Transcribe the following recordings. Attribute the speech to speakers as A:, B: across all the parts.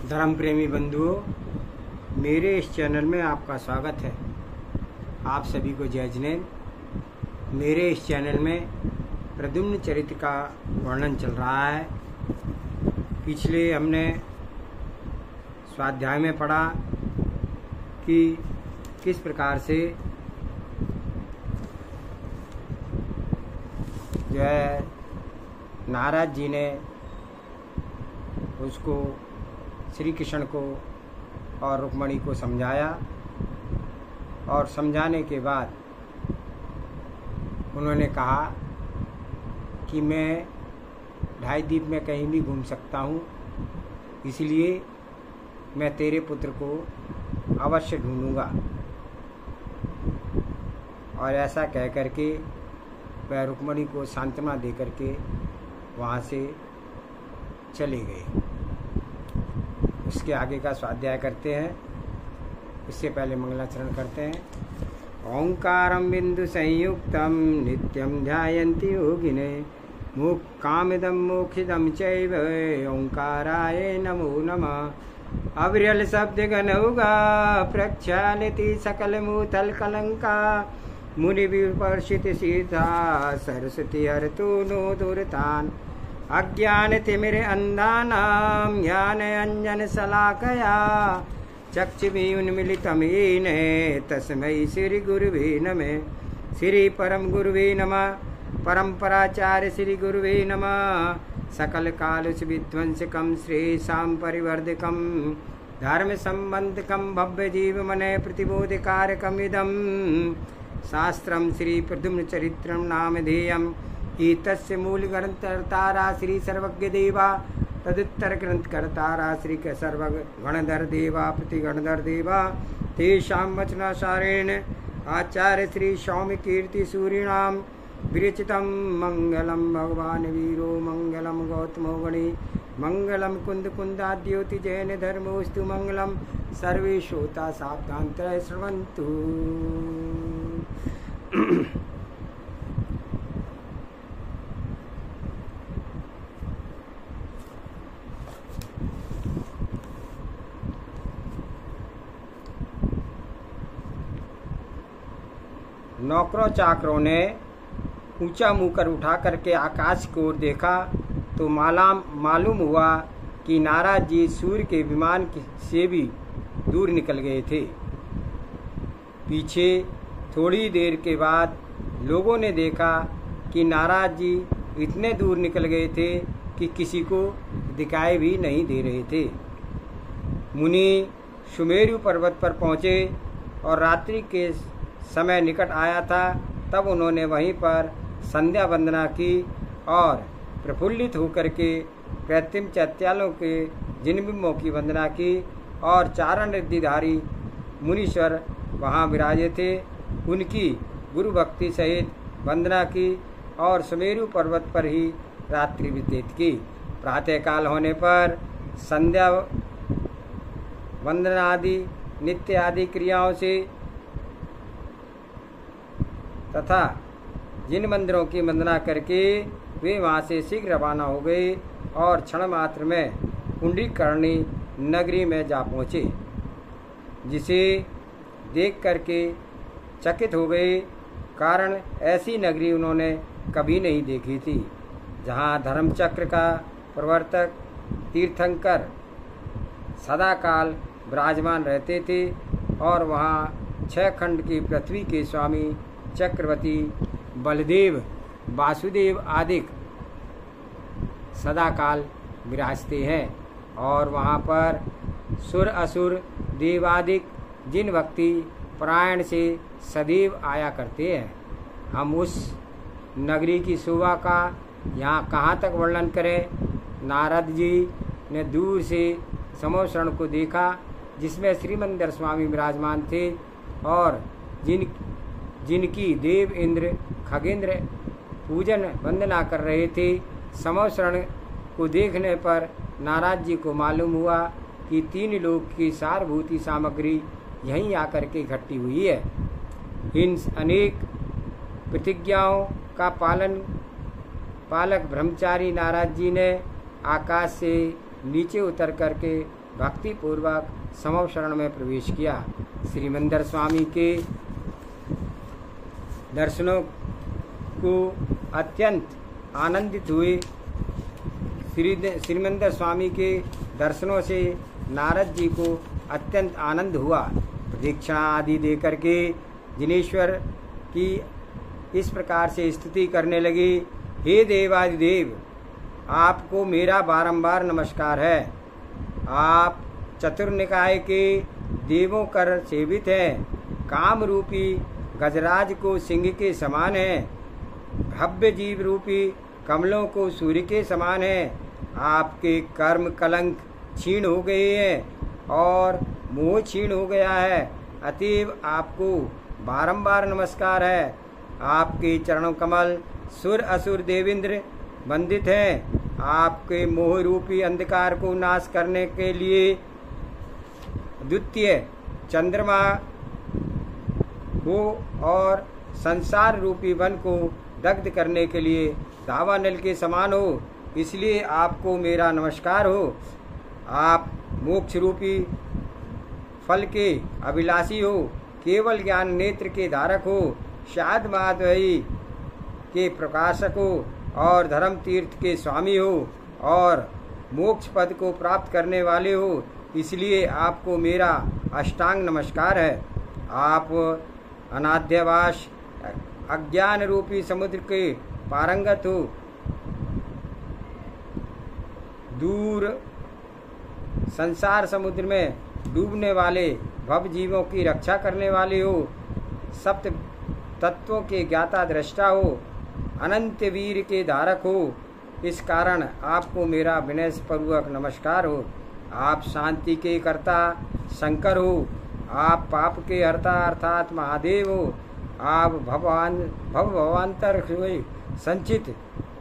A: धर्म प्रेमी बंधुओं, मेरे इस चैनल में आपका स्वागत है। आप सभी को जय जिनेन्द्र। मेरे इस चैनल में प्रद्युम्न चरित्र का वर्णन चल रहा है। पिछले हमने स्वाध्याय में पढ़ा कि किस प्रकार से जो है नारद जी ने उसको श्री कृष्ण को और रुक्मणी को समझाया और समझाने के बाद उन्होंने कहा कि मैं ढाई द्वीप में कहीं भी घूम सकता हूँ, इसलिए मैं तेरे पुत्र को अवश्य ढूंढूंगा। और ऐसा कह करके वह रुक्मणी को सांत्वना दे करके वहाँ से चले गए। उसके आगे का स्वाध्याय करते हैं। इससे पहले मंगलाचरण करते हैं। ओंकारं बिंदु संयुक्तं नित्यं ध्यायन्ति योगिने मुक्कामिदं मोक्षिदं चैव ओंकाराय नमो नमः। अविरल शब्द गणौगा प्रक्षालति सकल मूतल कलंका मुनि विपर्शित सीता सरस्वती हरतु नो दुर्तान अज्ञान तिमिर अंधानां ज्ञान अंजन शलाकया चक्षुरुन्मीलितं येन तस्मै श्री गुरुवे नमः। श्री परम गुरुवे नमः। परम्पराचार्य श्री गुरुवे नमः। सकल कालुष विध्वंसकं श्रेषां परिवर्धकं धर्म संबंधकं भव्य जीव मने प्रतिबोधकारकमिदं शास्त्रं श्री प्रद्युम्न चरित्रं नामधेयम्। एतस्य मूल ग्रंथकर्तारा श्री सर्वज्ञ देवा तदुत्तर ग्रंथकर्तारा श्री सर्वगणधर देवा प्रतिगणधर देवा तेषां वचनासारेण आचार्य श्री सौम्य कीर्ति सूरिणां विरचितं मंगलम भगवान वीरो मंगलम गौतमो गणे मंगलम कुंद कुंदाद्योति जैन धर्मोस्तु मंगलम सर्वे श्रोता सावधानतः श्रवन्तु। नौकरों चाकरों ने ऊंचा मुंह कर उठा करके आकाश की ओर देखा तो मालूम हुआ कि नारद जी सूर्य के विमान से भी दूर निकल गए थे। पीछे थोड़ी देर के बाद लोगों ने देखा कि नारद जी इतने दूर निकल गए थे कि किसी को दिखाई भी नहीं दे रहे थे। मुनि सुमेरु पर्वत पर पहुँचे और रात्रि के समय निकट आया था। तब उन्होंने वहीं पर संध्या वंदना की और प्रफुल्लित होकर के कृत्रिम चैत्यालों के जिनबिंबों की वंदना की और चारण रिद्धिधारी मुनीश्वर वहाँ विराजे थे, उनकी गुरु भक्ति सहित वंदना की और सुमेरु पर्वत पर ही रात्रि व्यतीत की। प्रातःकाल होने पर संध्या वंदना आदि नित्य आदि क्रियाओं से तथा जिन मंदिरों की वंदना करके वे वहाँ से शीघ्र रवाना हो गए और क्षण मात्र में पुंडरीकर्णी नगरी में जा पहुँचे, जिसे देख करके चकित हो गए। कारण ऐसी नगरी उन्होंने कभी नहीं देखी थी, जहाँ धर्मचक्र का प्रवर्तक तीर्थंकर सदाकाल विराजमान रहते थे और वहाँ 6 खंड की पृथ्वी के स्वामी चक्रवर्ती बलदेव वासुदेव आदि सदाकाल विराजते हैं और वहाँ पर सुर असुर देवादिक जिन भक्ति परायण से सदैव आया करते हैं। हम उस नगरी की शोभा का यहाँ कहाँ तक वर्णन करें। नारद जी ने दूर से समोशरण को देखा, जिसमें श्रीमंदिर स्वामी विराजमान थे और जिनकी देव इंद्र खगेंद्र पूजन वंदना कर रहे थे। समोशरण को देखने पर नारद जी को मालूम हुआ कि 3 लोक की सारभूति सामग्री यहीं आकर के इकट्ठी हुई है। इन अनेक प्रतिज्ञाओं का पालक ब्रह्मचारी नारद जी ने आकाश से नीचे उतर करके भक्ति पूर्वक समव शरण में प्रवेश किया। श्रीमंदर स्वामी के दर्शनों को अत्यंत आनंदित हुए। श्रीमंदर स्वामी के दर्शनों से नारद जी को अत्यंत आनंद हुआ। प्रदक्षिणा आदि देकर के जिनेश्वर की इस प्रकार से स्तुति करने लगे। हे देवादिदेव, आपको मेरा बारंबार नमस्कार है। आप चतुर्निकाय के देवों कर सेवित हैं। काम रूपी गजराज को सिंह के समान है। भव्य जीव रूपी कमलों को सूर्य के समान है। आपके कर्म कलंक क्षीण हो गए हैं और मोह क्षीण हो गया है। अतएव आपको बारंबार नमस्कार है। आपके चरणों कमल सुर असुर देवेंद्र वंदित हैं। आपके मोह रूपी अंधकार को नाश करने के लिए द्वितीय चंद्रमा हो और संसार रूपी वन को दग्ध करने के लिए दावानल के समान हो, इसलिए आपको मेरा नमस्कार हो। आप मोक्ष रूपी फल के अभिलाषी हो, केवल ज्ञान नेत्र के धारक हो, शाद माधवी के प्रकाशक हो और धर्म तीर्थ के स्वामी हो और मोक्ष पद को प्राप्त करने वाले हो, इसलिए आपको मेरा अष्टांग नमस्कार है। आप अनाद्यवास अज्ञान रूपी समुद्र के पारंगत हो, दूर संसार समुद्र में डूबने वाले भव जीवों की रक्षा करने वाले हो, सप्त तत्वों के ज्ञाता दृष्टा हो, अनंत वीर के धारक हो, इस कारण आपको मेरा विनयपूर्वक नमस्कार हो। आप शांति के कर्ता शंकर हो, आप पाप के हर्ता अर्थात महादेव हो, आप भवांतर हुए संचित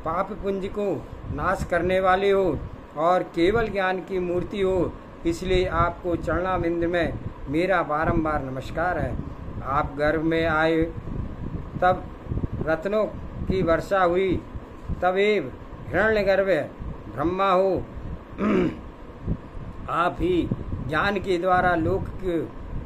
A: पाप पुंज को नाश करने वाले हो और केवल ज्ञान की मूर्ति हो, इसलिए आपको चरणाविंद में मेरा बारंबार नमस्कार है। आप गर्भ में आए तब रत्नों की वर्षा हुई, तब एव हिरण्यगर्भ ब्रह्मा हो। आप ही ज्ञान के द्वारा लोक के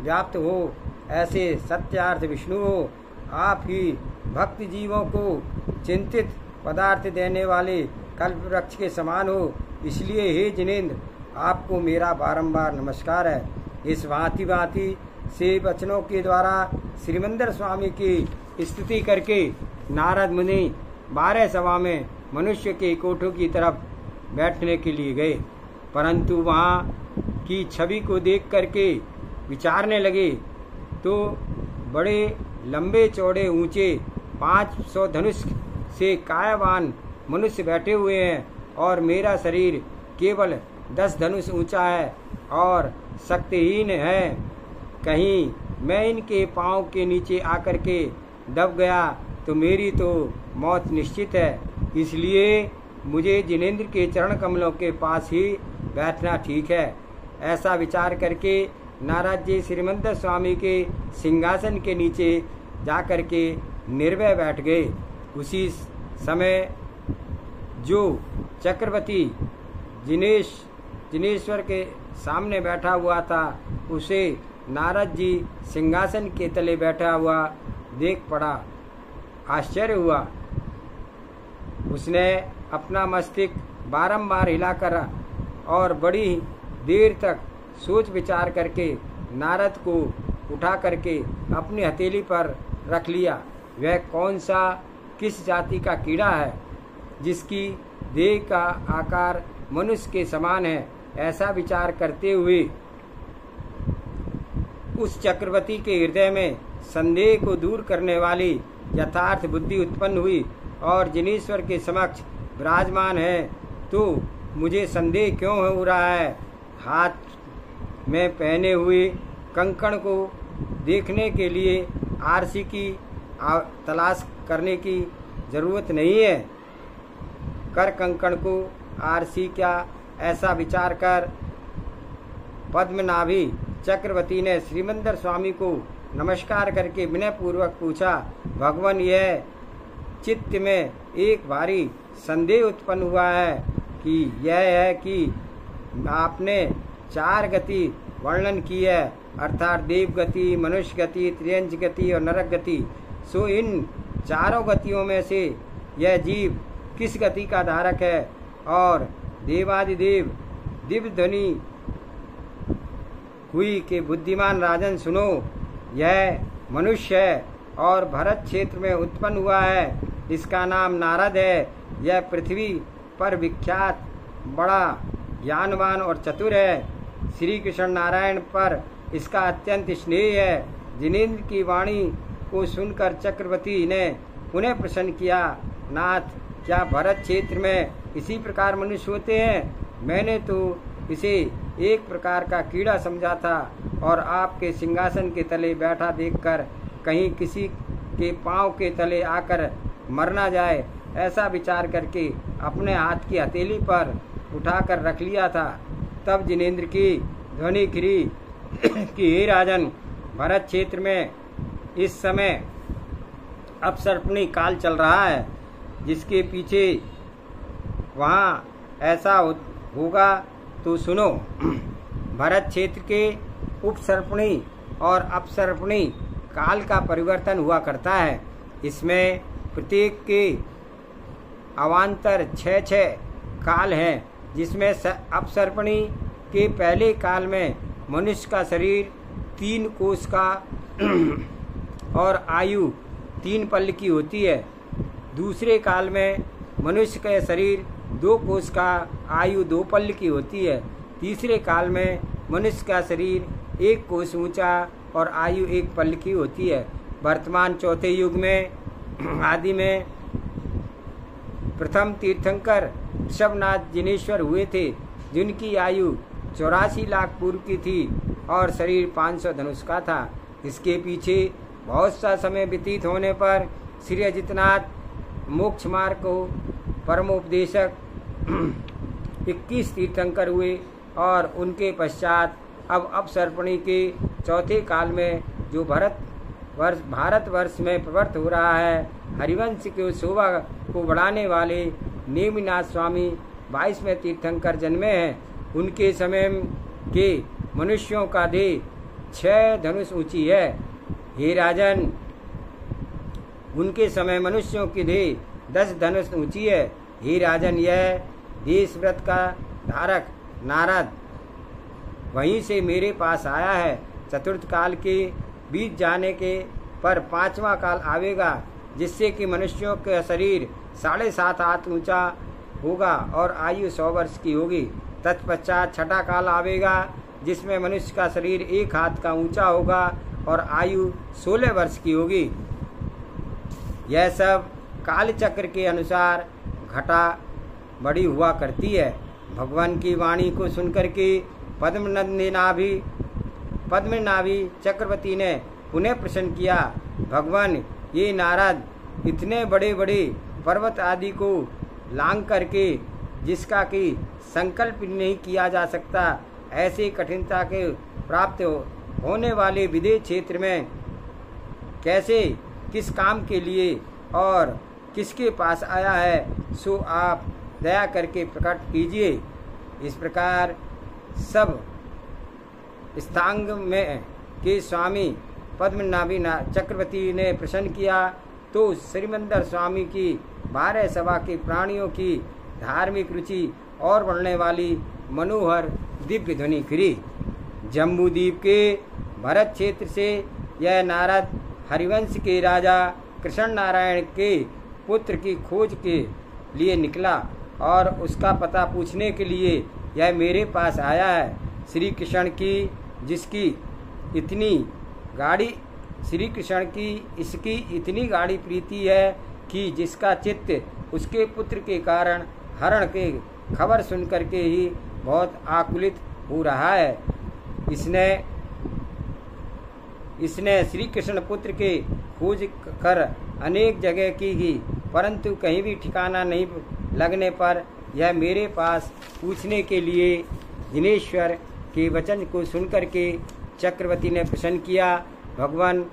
A: व्याप्त हो, ऐसे सत्यार्थ विष्णु हो। आप ही भक्त जीवों को चिंतित पदार्थ देने वाले कल्प वृक्ष के समान हो, इसलिए हे जिनेन्द्र, आपको मेरा बारंबार नमस्कार है। इस भांति भांति से वचनों के द्वारा श्रीमंदर स्वामी की स्तुति करके नारद मुनि 12 सभा में मनुष्य के कोठों की तरफ बैठने के लिए गए, परंतु वहाँ की छवि को देख करके विचारने लगे तो बड़े लंबे चौड़े ऊंचे 500 धनुष से कायावान मनुष्य बैठे हुए हैं और मेरा शरीर केवल 10 धनुष ऊंचा है और शक्तिहीन है। कहीं मैं इनके पांव के नीचे आकर के दब गया तो मेरी तो मौत निश्चित है, इसलिए मुझे जिनेन्द्र के चरण कमलों के पास ही बैठना ठीक है। ऐसा विचार करके नारद जी श्रीमंदर स्वामी के सिंहासन के नीचे जाकर के निर्भय बैठ गए। उसी समय जो चक्रवर्ती जिनेश्वर के सामने बैठा हुआ था, उसे नारद जी सिंहासन के तले बैठा हुआ देख पड़ा। आश्चर्य हुआ। उसने अपना मस्तिष्क बारंबार हिलाकर और बड़ी देर तक सोच विचार करके नारद को उठा करके अपनी हथेली पर रख लिया। वह कौन सा किस जाति का कीड़ा है जिसकी देह का आकार मनुष्य के समान है, ऐसा विचार करते हुए उस चक्रवर्ती के हृदय में संदेह को दूर करने वाली यथार्थ बुद्धि उत्पन्न हुई और जिनेश्वर के समक्ष विराजमान है तो मुझे संदेह क्यों हो रहा है। हाथ में पहने हुए कंकण को देखने के लिए आरसी की तलाश करने की जरूरत नहीं है। कर कंकण को आरसी क्या, ऐसा विचार कर पद्मनाभी चक्रवर्ती ने श्रीमंदर स्वामी को नमस्कार करके विनय पूर्वक पूछा, भगवान, यह चित्त में एक भारी संदेह उत्पन्न हुआ है कि यह है कि आपने 4 गति वर्णन की है, अर्थात देव गति, मनुष्य गति, त्रियंच गति और नरक गति। सो इन चारों गतियों में से यह जीव किस गति का धारक है? और देवादिदेव दिव्य ध्वनि हुई कि बुद्धिमान राजन सुनो, यह मनुष्य है और भरत क्षेत्र में उत्पन्न हुआ है। इसका नाम नारद है। यह पृथ्वी पर विख्यात बड़ा ज्ञानवान और चतुर है। श्री कृष्ण नारायण पर इसका अत्यंत स्नेह है। जिनेन्द्र की वाणी को सुनकर चक्रवर्ती ने उन्हें प्रसन्न किया। नाथ, क्या भरत क्षेत्र में इसी प्रकार मनुष्य होते हैं? मैंने तो इसे एक प्रकार का कीड़ा समझा था और आपके सिंहासन के तले बैठा देखकर कहीं किसी के पांव के तले आकर मर ना जाए, ऐसा विचार करके अपने हाथ की हथेली पर उठाकर रख लिया था। तब जिनेन्द्र की ध्वनि गिरी कि हे राजन, भरत क्षेत्र में इस समय अपसर्पणी काल चल रहा है, जिसके पीछे वहाँ ऐसा होगा तो सुनो। भरत क्षेत्र के उपसर्पणी और अपसर्पणी काल का परिवर्तन हुआ करता है। इसमें प्रत्येक के अवान्तर 6 काल हैं, जिसमें अपसर्पणी के पहले काल में मनुष्य का शरीर 3 कोस का और आयु 3 पल्ल की होती है। दूसरे काल में मनुष्य का शरीर 2 कोस का, आयु 2 पल्ल की होती है। तीसरे काल में मनुष्य का शरीर 1 कोस ऊंचा और आयु 1 पल्ल की होती है। वर्तमान चौथे युग में आदि में प्रथम तीर्थंकर ऋषभनाथ जिनेश्वर हुए थे, जिनकी आयु 84 लाख पूर्व की थी और शरीर 500 धनुष का था। इसके पीछे बहुत सा समय व्यतीत होने पर श्री अजितनाथ मोक्ष मार्ग को परमोपदेशक 21 तीर्थंकर हुए और उनके पश्चात अब अपसर्पणी के चौथे काल में जो भारतवर्ष में प्रवृत्त हो रहा है, हरिवंश के शोभा को बढ़ाने वाले नेमिनाथ स्वामी 22वें तीर्थंकर जन्मे हैं। उनके समय के मनुष्यों का देह 6 धनुष ऊंची है। हे राजन, उनके समय मनुष्यों की देह 10 धनुष ऊंची है। हे राजन, यह देश व्रत का धारक नारद वहीं से मेरे पास आया है। चतुर्थ काल के बीत जाने के पर 5वां काल आवेगा, जिससे कि मनुष्यों का शरीर 7.5 हाथ ऊंचा होगा और आयु 100 वर्ष की होगी। तत्पश्चात छठा काल आवेगा, जिसमें मनुष्य का शरीर 1 हाथ का ऊंचा होगा और आयु 16 वर्ष की होगी। यह सब काल चक्र के अनुसार घटा बड़ी हुआ करती है। भगवान की वाणी को सुनकर के पद्मनाभी चक्रवर्ती ने उन्हें प्रसन्न किया। भगवान, ये नारद इतने बड़े बड़े पर्वत आदि को लांग करके, जिसका कि संकल्प नहीं किया जा सकता, ऐसे कठिनता के प्राप्त होने वाले विदेश क्षेत्र में कैसे, किस काम के लिए और किसके पास आया है, सो आप दया करके प्रकट कीजिए। इस प्रकार सब स्थांग में के स्वामी पद्मनाभी चक्रवर्ती ने प्रसन्न किया तो श्रीमंदर स्वामी की 12 सभा के प्राणियों की धार्मिक रुचि और बढ़ने वाली मनोहर दिव्य ध्वनि फिरी। जम्बूद्वीप के भरत क्षेत्र से यह नारद हरिवंश के राजा कृष्ण नारायण के पुत्र की खोज के लिए निकला और उसका पता पूछने के लिए यह मेरे पास आया है। श्री कृष्ण की इसकी इतनी गाढ़ी प्रीति है कि जिसका चित्त उसके पुत्र के कारण हरण के खबर सुनकर के ही बहुत आकुलित हो रहा है। इसने श्री कृष्ण पुत्र के खोज कर अनेक जगह की, परंतु कहीं भी ठिकाना नहीं लगने पर यह मेरे पास पूछने के लिए जिनेश्वर के वचन को सुनकर के चक्रवर्ती ने प्रसन्न किया। भगवान,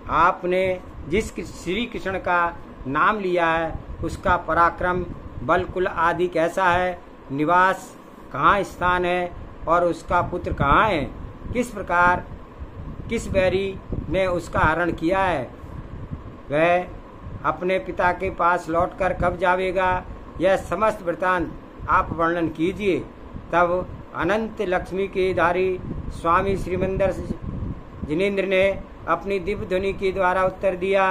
A: आपने जिस श्री कृष्ण का नाम लिया है उसका पराक्रम, बल, कुल आदि कैसा है, निवास कहाँ स्थान है और उसका पुत्र कहाँ है? किस प्रकार किस बैरी ने उसका हरण किया है? वह अपने पिता के पास लौटकर कब जावेगा? यह समस्त वृतांत आप वर्णन कीजिए। तब अनंत लक्ष्मी के धारी स्वामी श्रीमंदर जिनेन्द्र ने अपनी दिव्य ध्वनि के द्वारा उत्तर दिया,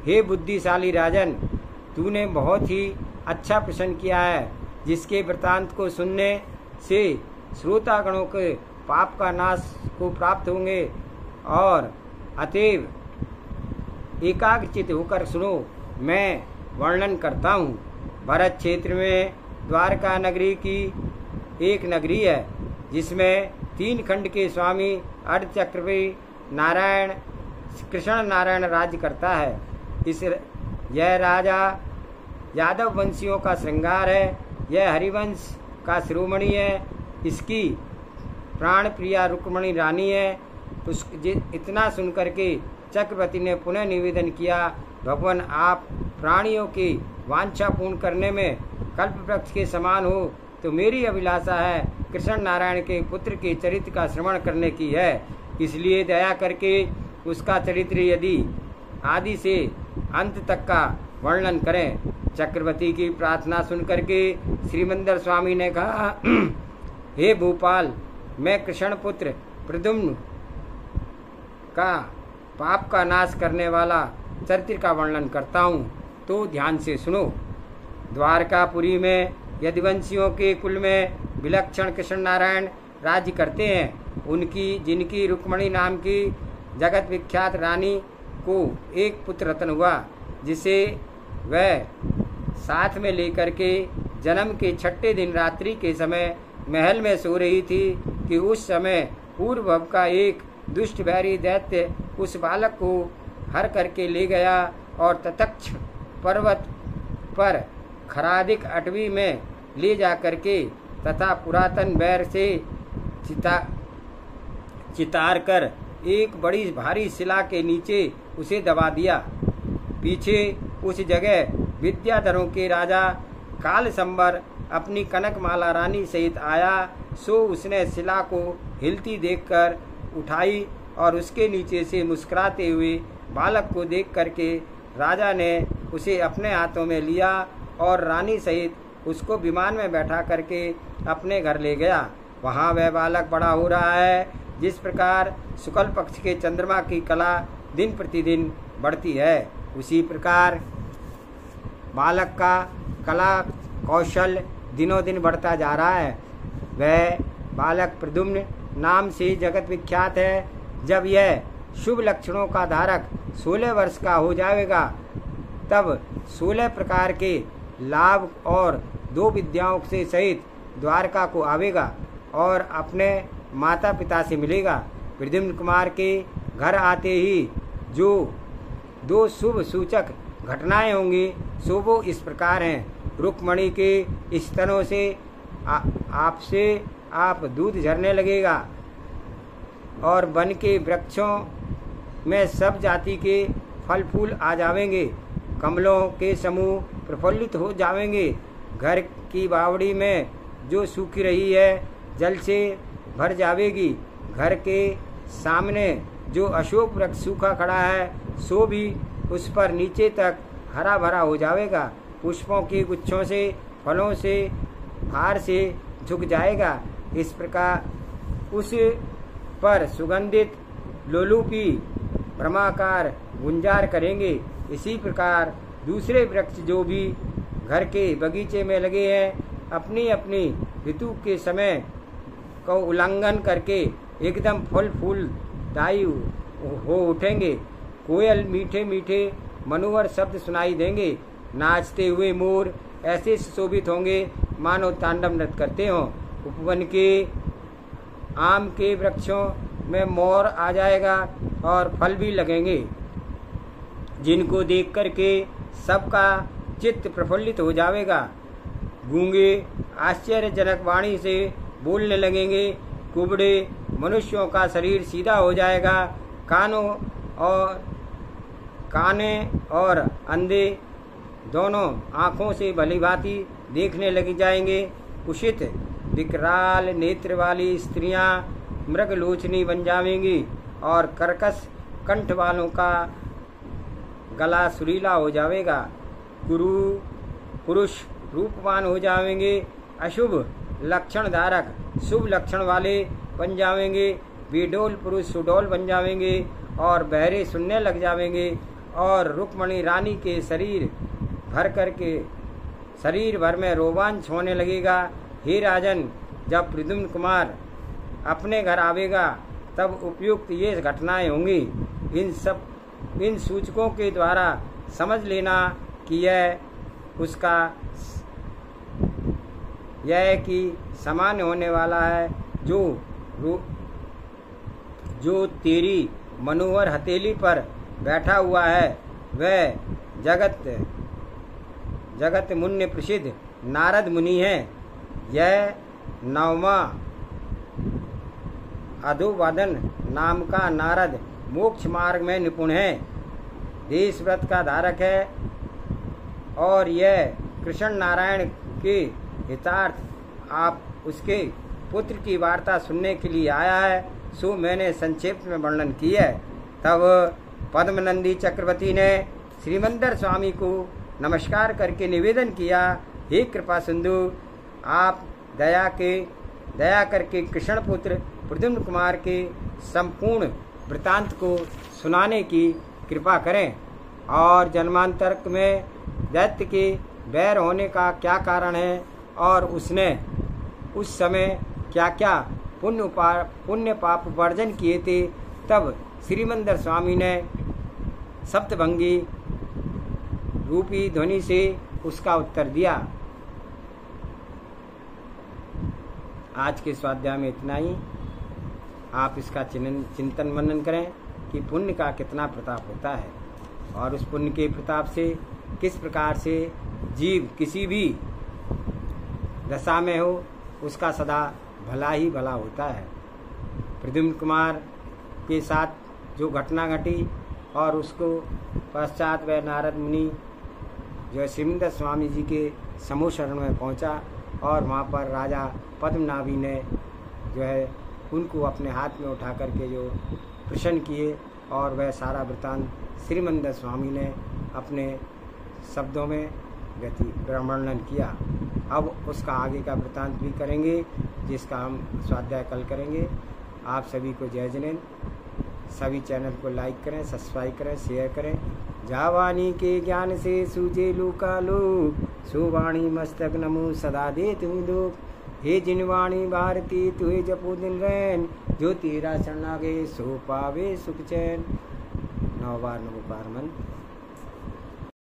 A: हे बुद्धिशाली राजन, तूने बहुत ही अच्छा प्रश्न किया है, जिसके वृतांत को सुनने से श्रोतागणों के पाप का नाश को प्राप्त होंगे। और अतएव एकाग्रचित होकर सुनो, मैं वर्णन करता हूँ। भरत क्षेत्र में द्वारका नगरी की एक नगरी है, जिसमें 3 खंड के स्वामी अर्धचक्रवर्ती नारायण कृष्ण नारायण राज्य करता है। यह राजा यादव वंशियों का श्रृंगार है। यह हरिवंश का शिरोमणि है। इसकी प्राण प्रिया रुक्मणी रानी है। इतना सुनकर के चक्रवर्ती ने पुनः निवेदन किया, भगवान, आप प्राणियों की वांछा पूर्ण करने में कल्प वृक्ष के समान हो, तो मेरी अभिलाषा है कृष्ण नारायण के पुत्र के चरित्र का श्रवण करने की है। इसलिए दया करके उसका चरित्र यदि आदि से अंत तक का वर्णन करें। चक्रवर्ती की प्रार्थना सुनकर के श्रीमंदर स्वामी ने कहा, हे भूपाल, मैं कृष्ण पुत्र प्रद्युम्न का पाप का नाश करने वाला चरित्र का वर्णन करता हूँ, तो ध्यान से सुनो। द्वारकापुरी में यदुवंशियों के कुल में विलक्षण कृष्ण नारायण राज्य करते हैं। जिनकी रुक्मणी नाम की जगत विख्यात रानी को एक पुत्र रतन हुआ, जिसे वह साथ में लेकर के जन्म के 6ठे दिन रात्रि के समय महल में सो रही थी कि उस समय पूर्व का एक दुष्ट बैरी दैत्य उस बालक को हर करके ले गया और ततक्ष पर्वत पर खरादिक अटवी में ले जा करके तथा पुरातन बैर से चितार कर एक बड़ी भारी शिला के नीचे उसे दबा दिया। पीछे उस जगह विद्याधरों के राजा कालसंबर अपनी कनकमाला रानी सहित आया। सो उसने शिला को हिलती देखकर उठाई और उसके नीचे से मुस्कुराते हुए बालक को देख करके राजा ने उसे अपने हाथों में लिया और रानी सहित उसको विमान में बैठा करके अपने घर ले गया। वहाँ वह बालक बड़ा हो रहा है। जिस प्रकार शुक्ल पक्ष के चंद्रमा की कला दिन प्रतिदिन बढ़ती है, उसी प्रकार बालक का कला कौशल दिनों दिन बढ़ता जा रहा है। वह बालक प्रद्युम्न नाम से जगत विख्यात है। जब यह शुभ लक्षणों का धारक 16 वर्ष का हो जाएगा, तब 16 प्रकार के लाभ और 2 विद्याओं से सहित द्वारका को आवेगा और अपने माता पिता से मिलेगा। प्रद्युम्न कुमार के घर आते ही जो 2 शुभ सूचक घटनाएं होंगी, सो वो इस प्रकार हैं। रुक्मणी के स्तनों से आपसे आप दूध झरने लगेगा और वन के वृक्षों में सब जाति के फल फूल आ जावेंगे। कमलों के समूह प्रफुल्लित हो जावेंगे। घर की बावड़ी में जो सूखी रही है जल से भर जावेगी। घर के सामने जो अशोक वृक्ष सूखा खड़ा है, सो भी उस पर नीचे तक हरा भरा हो जाएगा। पुष्पों के गुच्छों से, फलों से, हार से झुक जाएगा। इस प्रकार उस पर सुगंधित लोलुपी ब्रह्माकार गुंजार करेंगे। इसी प्रकार दूसरे वृक्ष जो भी घर के बगीचे में लगे हैं, अपनी अपनी ऋतु के समय को उल्लंघन करके एकदम फल फूलदायी हो उठेंगे। कोयल मीठे मीठे मनोहर शब्द सुनाई देंगे। नाचते हुए मोर ऐसे सुशोभित होंगे मानो तांडव नृत्य करते हों। उपवन के आम के वृक्षों में मोर आ जाएगा और फल भी लगेंगे, जिनको देख करके सबका चित्त प्रफुल्लित हो जाएगा। गूंगे आश्चर्यजनक वाणी से बोलने लगेंगे। कुबड़े मनुष्यों का शरीर सीधा हो जाएगा। काने और अंधे दोनों आँखों से भली भांति देखने लगी जाएंगे। कुशित विकराल नेत्र वाली स्त्रियां मृगलोचनी बन जाएंगी और कर्कश कंठ वालों का गला सुरीला हो जाएगा। पुरुष रूपवान हो जाएंगे, अशुभ लक्षण धारक शुभ लक्षण वाले बन जाएंगे। विडोल पुरुष सुडोल बन जाएंगे और बहरे सुनने लग जाएंगे और रुक्मणी रानी के शरीर भर में रोमांच होने लगेगा। हे राजन, जब प्रद्युम्न कुमार अपने घर आवेगा तब उपयुक्त ये घटनाएं होंगी। इन सूचकों के द्वारा समझ लेना कि यह कि सामान्य होने वाला है। जो तेरी मनोहर हथेली पर बैठा हुआ है वह जगत मुन्य प्रसिद्ध नारद मुनि है। यह 9वां अधोवादन नाम का नारद मोक्ष मार्ग में निपुण है, देश व्रत का धारक है और यह कृष्ण नारायण के हितार्थ आप उसके पुत्र की वार्ता सुनने के लिए आया है। सो मैंने संक्षेप में वर्णन किया है। तब पद्मनंदी चक्रवर्ती ने श्रीमंदर स्वामी को नमस्कार करके निवेदन किया, हे कृपा सिंधु, आप दया करके कृष्ण पुत्र प्रद्युम्न कुमार के संपूर्ण वृतांत को सुनाने की कृपा करें और जन्मांतर में दैत्य के बैर होने का क्या कारण है और उसने उस समय क्या क्या पुण्य पाप वर्जन किए थे। तब श्रीमंदर स्वामी ने सप्तभंगी रूपी ध्वनि से उसका उत्तर दिया। आज के स्वाध्याय में इतना ही। आप इसका चिंतन मनन करें कि पुण्य का कितना प्रताप होता है और उस पुण्य के प्रताप से किस प्रकार से जीव किसी भी दशा में हो उसका सदा भला ही भला होता है। प्रद्युम्न कुमार के साथ जो घटना घटी और उसको पश्चात वह नारद मुनि जो श्रीमंदर स्वामी जी के समूह शरण में पहुंचा और वहाँ पर राजा पद्मनाभी ने जो है उनको अपने हाथ में उठा करके जो प्रसन्न किए और वह सारा वृतांत श्रीमंदर स्वामी ने अपने शब्दों में वर्णन किया। अब उसका आगे का वृतांत भी करेंगे जिसका हम स्वाध्याय कल करेंगे। आप सभी को जय जिनेन्द्र। सभी चैनल को लाइक करें, सब्सक्राइब करें, शेयर करें। जावानी के ज्ञान से सूझे लोकालोक, सुवाणी मस्तक नमो सदा दे तुम लोग। हे जिनवाणी भारती तुहे जपो दिन रैन, जो तेरा शरणागे सो पावे सुख चैन। 9 बार नमो पार मंत्र।